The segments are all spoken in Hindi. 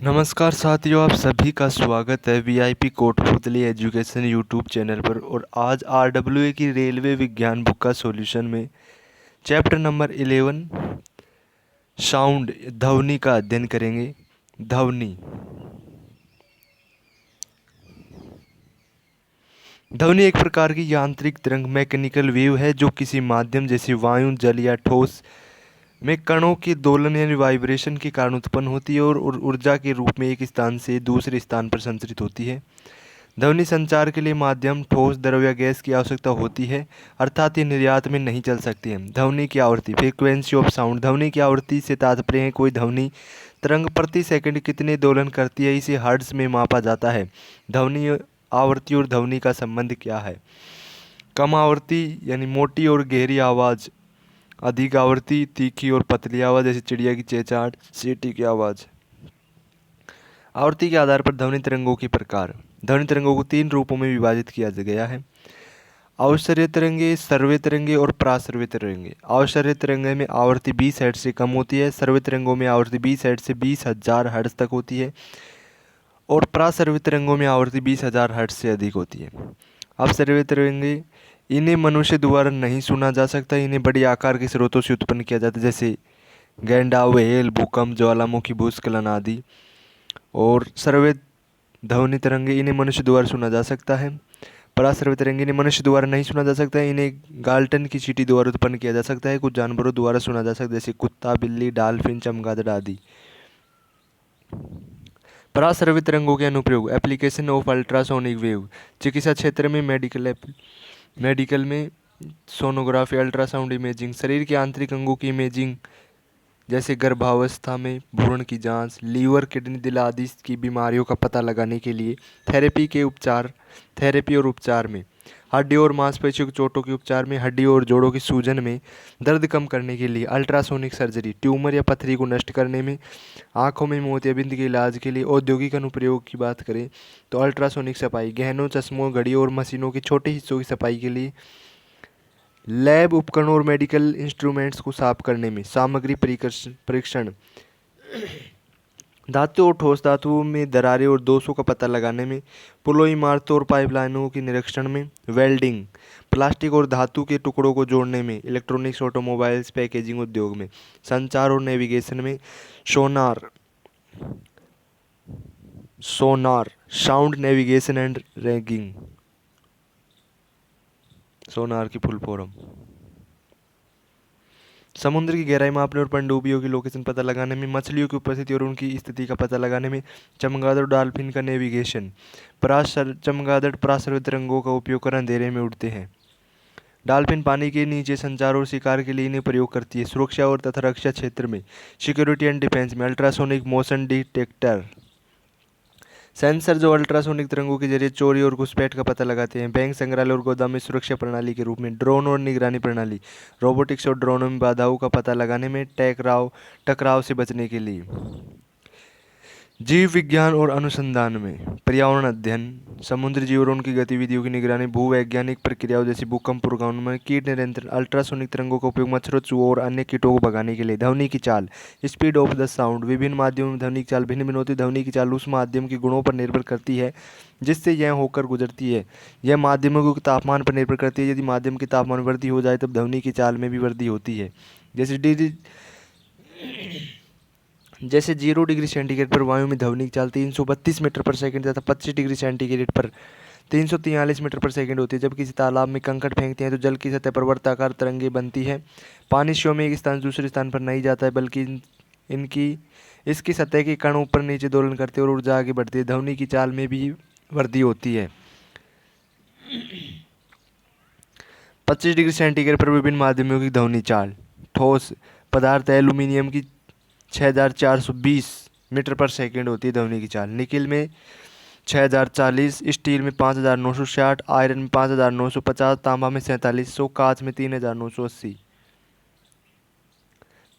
नमस्कार साथियों, आप सभी का स्वागत है VIP Kotputli education YouTube channel पर। और आज आरडब्ल्यूए की रेलवे विज्ञान बुक का सॉल्यूशन में चैप्टर नंबर 11 साउंड ध्वनि का अध्ययन करेंगे। ध्वनि ध्वनि एक प्रकार की यांत्रिक तरंग मैकेनिकल वेव है जो किसी माध्यम जैसे वायु, जल या ठोस में कणों के दोलन यानी वाइब्रेशन के कारण उत्पन्न होती है और ऊर्जा के रूप में एक स्थान से दूसरे स्थान पर संचरित होती है। ध्वनि संचार के लिए माध्यम ठोस, द्रव या गैस की आवश्यकता होती है, अर्थात ये निर्यात में नहीं चल सकती है। ध्वनि की आवृत्ति फ्रीक्वेंसी ऑफ साउंड। ध्वनि की आवृत्ति से तात्पर्य है कोई ध्वनि तरंग प्रति सेकंड कितने दोलन करती है, इसे हर्ट्ज में मापा जाता है। ध्वनि आवृत्ति और ध्वनि का संबंध क्या है? कम आवृत्ति यानी मोटी और गहरी आवाज़, अधिक आवृत्ति तीखी और पतली आवाज़ जैसे चिड़िया की चहचहाट, सीटी की आवाज़। आवृत्ति के आधार पर ध्वनि तरंगों के प्रकार। ध्वनि तरंगों को 3 रूपों में विभाजित किया गया है: अवसर्य तरंगे, सर्वे तरंगे और प्रासर्वे तरंगे। अवसर्य तरंगे में आवृत्ति 20 हर्ट्ज से कम होती है। सर्वे तरंगों में आवृत्ति 20 हर्ट्ज से 20,000 हर्ट्ज तक होती है और प्रासर्वे तरंगों में आवृत्ति 20,000 हर्ट्ज से अधिक होती है। अपसर्वे तरंगे, इन्हें मनुष्य द्वारा नहीं सुना जा सकता। इन्हें बड़ी आकार के स्रोतों से उत्पन्न किया जाता है जैसे गैंडा, व्हेल, भूकंप, ज्वालामुखी, भूस्खलन आदि। और सर्वे ध्वनि तरंगे, इन्हें मनुष्य द्वारा सुना जा सकता है। परासर्वे तरंगे, इन्हें मनुष्य द्वारा नहीं सुना जा सकता है। इन्हें गाल्टन की चींटी द्वारा उत्पन्न किया जा सकता है। कुछ जानवरों द्वारा सुना जा सकता है जैसे कुत्ता, बिल्ली, डॉल्फिन, चमगादड़ आदि। परासर्वे तरंगों के अनुप्रयोग। Application of ultrasonic wave. चिकित्सा क्षेत्र में मेडिकल में सोनोग्राफी, अल्ट्रासाउंड इमेजिंग। शरीर के आंतरिक अंगों की इमेजिंग जैसे गर्भावस्था में भ्रूण की जांच, लीवर, किडनी, दिल आदि की बीमारियों का पता लगाने के लिए। थेरेपी और उपचार में हड्डी और मांसपेशियों की चोटों के उपचार में, हड्डी और जोड़ों की सूजन में, दर्द कम करने के लिए। अल्ट्रासोनिक सर्जरी, ट्यूमर या पथरी को नष्ट करने में। आँखों में मोतियाबिंद के इलाज के लिए। औद्योगिक अनुप्रयोग की बात करें तो अल्ट्रासोनिक सफाई, गहनों, चश्मों, घड़ी और मशीनों के छोटे हिस्सों की सफाई के लिए। लैब उपकरणों और मेडिकल इंस्ट्रूमेंट्स को साफ करने में। सामग्री परीक्षण, धातु और ठोस धातुओं में दरारें और दोषों का पता लगाने में। पुलों, इमारतों और पाइपलाइनों के निरीक्षण में। वेल्डिंग, प्लास्टिक और धातु के टुकड़ों को जोड़ने में। इलेक्ट्रॉनिक्स, ऑटोमोबाइल्स, पैकेजिंग उद्योग में। संचार और नेविगेशन में। सोनार, साउंड नेविगेशन एंड रैगिंग। सोनार की फुल फॉर्म। समुद्र की गहराई मापने और पनडुब्बियों की लोकेशन पता लगाने में। मछलियों की उपस्थिति और उनकी स्थिति का पता लगाने में। चमगादड़, डॉल्फिन का नेविगेशन। चमगादड़ परासर्वे तरंगों का उपयोग कर अंधेरे में उड़ते हैं। डॉल्फिन पानी के नीचे संचार और शिकार के लिए इन्हें प्रयोग करती है। सुरक्षा और तथा रक्षा क्षेत्र में। सिक्योरिटी एंड डिफेंस में। अल्ट्रासोनिक मोशन डिटेक्टर, सेंसर जो अल्ट्रासोनिक तरंगों के जरिए चोरी और घुसपैठ का पता लगाते हैं। बैंक, संग्रहालय और गोदाम में सुरक्षा प्रणाली के रूप में। ड्रोन और निगरानी प्रणाली, रोबोटिक्स और ड्रोनों में बाधाओं का पता लगाने में। टकराव से बचने के लिए। जीव विज्ञान और अनुसंधान में पर्यावरण अध्ययन, समुद्री जीव और उनकी गतिविधियों की निगरानी, भूवैज्ञानिक प्रक्रियाओं जैसे भूकंप पूर्वानुमान में। कीट नियंत्रण, अल्ट्रासोनिक तरंगों का उपयोग मच्छरों, चूहों और अन्य कीटों को भगाने के लिए। ध्वनि की चाल, स्पीड ऑफ द साउंड, विभिन्न माध्यमों में ध्वनि की चाल भिन्न भिन्न होती है। ध्वनि की चाल उस माध्यम के गुणों पर निर्भर करती है जिससे यह होकर गुजरती है। यह माध्यमों के तापमान पर निर्भर करती है। यदि माध्यम के तापमान में वृद्धि हो जाए तब ध्वनि की चाल में भी वृद्धि होती है। जैसे 0 डिग्री सेंटीग्रेड पर वायु में ध्वनि की चाल 332 मीटर पर सेकंड तथा 25 डिग्री सेंटीग्रेड पर 343 मीटर पर सेकंड होती है। जब किसी तालाब में कंकड़ फेंकते हैं तो जल की सतह पर वृत्ताकार तरंगें बनती है। पानी शो में एक स्थान से दूसरे स्थान पर नहीं जाता है बल्कि इसकी सतह के कण ऊपर नीचे दोलन करते हैं और ऊर्जा आगे बढ़ती है। ध्वनि की चाल में भी वृद्धि होती है। 25 डिग्री सेंटीग्रेड पर विभिन्न माध्यमों की ध्वनि चाल। ठोस पदार्थ एल्यूमिनियम की 6420 मीटर पर सेकंड होती है ध्वनि की चाल। निकिल में 6040, स्टील में 5960, आयरन में 5950, तांबा में 4700, कांच में 3980।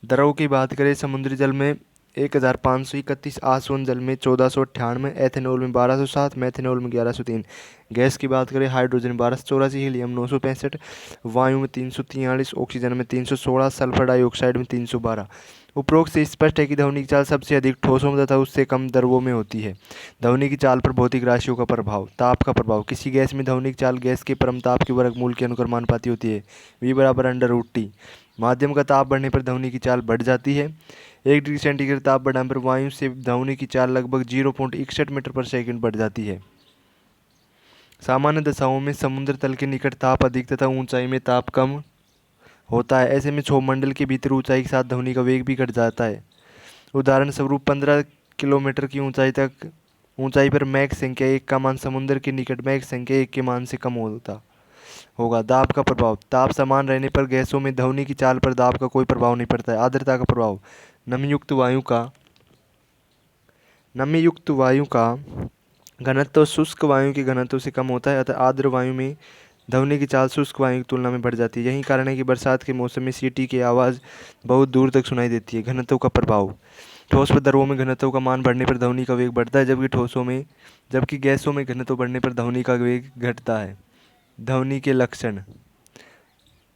द्रव की बात करें, समुद्री जल में 1531, आसवन जल में 1498, एथेनॉल में 1207, मेथेनॉल में 1103। गैस की बात करें, हाइड्रोजन 1284, हीलियम 965, वायु में 343, ऑक्सीजन में 316, सल्फर डाइऑक्साइड में 312। उपरोक्त से स्पष्ट है कि ध्वनि की चाल सबसे अधिक ठोसों में तथा उससे कम द्रवों में होती है। ध्वनि की चाल पर भौतिक राशियों का प्रभाव। ताप का प्रभाव। किसी गैस में ध्वनि की चाल गैस के परम ताप के वर्गमूल के अनुक्रमानुपाती होती है, V बराबर √T। माध्यम का ताप बढ़ने पर ध्वनि की चाल बढ़ जाती है। 1 डिग्री सेंटीग्रेड ताप बढ़ने पर वायु से ध्वनि की चाल लगभग 0.61 मीटर पर सेकंड बढ़ जाती है। सामान्य दशाओं में समुद्र तल के निकट ताप अधिक तथा ऊंचाई में ताप कम होता है। ऐसे में क्षोभमंडल के भीतर ऊंचाई के साथ ध्वनि का वेग भी घट जाता है। उदाहरण स्वरूप 15 किलोमीटर की ऊंचाई पर मैक संख्या 1 का मान समुद्र के निकट मैक संख्या 1 के मान से कम होगा। दाब का प्रभाव। ताप समान रहने पर गैसों में ध्वनि की चाल पर दाब का कोई प्रभाव नहीं पड़ता है। आर्द्रता का प्रभाव। नमीयुक्त वायु का घनत्व शुष्क वायु के घनत्व से कम होता है, अतः आर्द्र वायु में ध्वनि की चाल शुष्क वायु की तुलना में बढ़ जाती है। यही कारण है कि बरसात के मौसम में सीटी की आवाज़ बहुत दूर तक सुनाई देती है। घनत्व का प्रभाव। ठोस पदार्थों में घनत्व का मान बढ़ने पर ध्वनि का वेग बढ़ता है, जबकि गैसों में घनत्व बढ़ने पर ध्वनि का वेग घटता है। ध्वनि के लक्षण।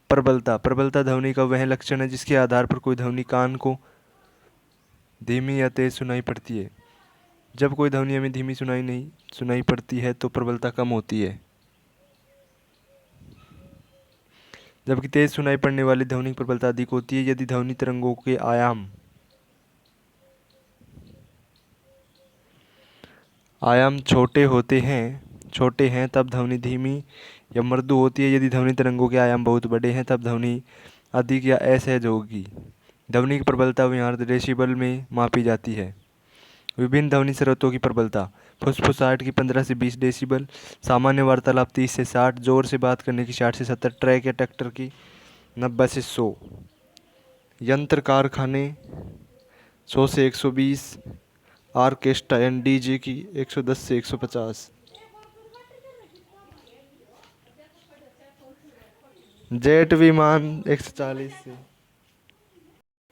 प्रबलता। प्रबलता ध्वनि का वह लक्षण है जिसके आधार पर कोई ध्वनि कान को धीमी या तेज सुनाई पड़ती है। जब कोई ध्वनि हमें धीमी सुनाई पड़ती है तो प्रबलता कम होती है, जबकि तेज सुनाई पड़ने वाली ध्वनि की प्रबलता अधिक होती है। यदि ध्वनि तरंगों के आयाम छोटे हैं तब ध्वनि धीमी या मृदु होती है। यदि ध्वनि तरंगों के आयाम बहुत बड़े हैं तब ध्वनि अधिक या असहज होगी। ध्वनि की प्रबलता विहार डेसिबल में मापी जाती है। विभिन्न ध्वनि स्रोतों की प्रबलता। फुसफुसाहट की 15 से 20 डेसिबल, सामान्य वार्तालाप 30 से 60, जोर से बात करने की 60 से 70, ट्रैक या ट्रैक्टर की 90 से 100, यंत्र कारखाने 100 से 120, ऑर्केस्ट्रा एंड डीजे की 110 से 150, जेट विमान 140 से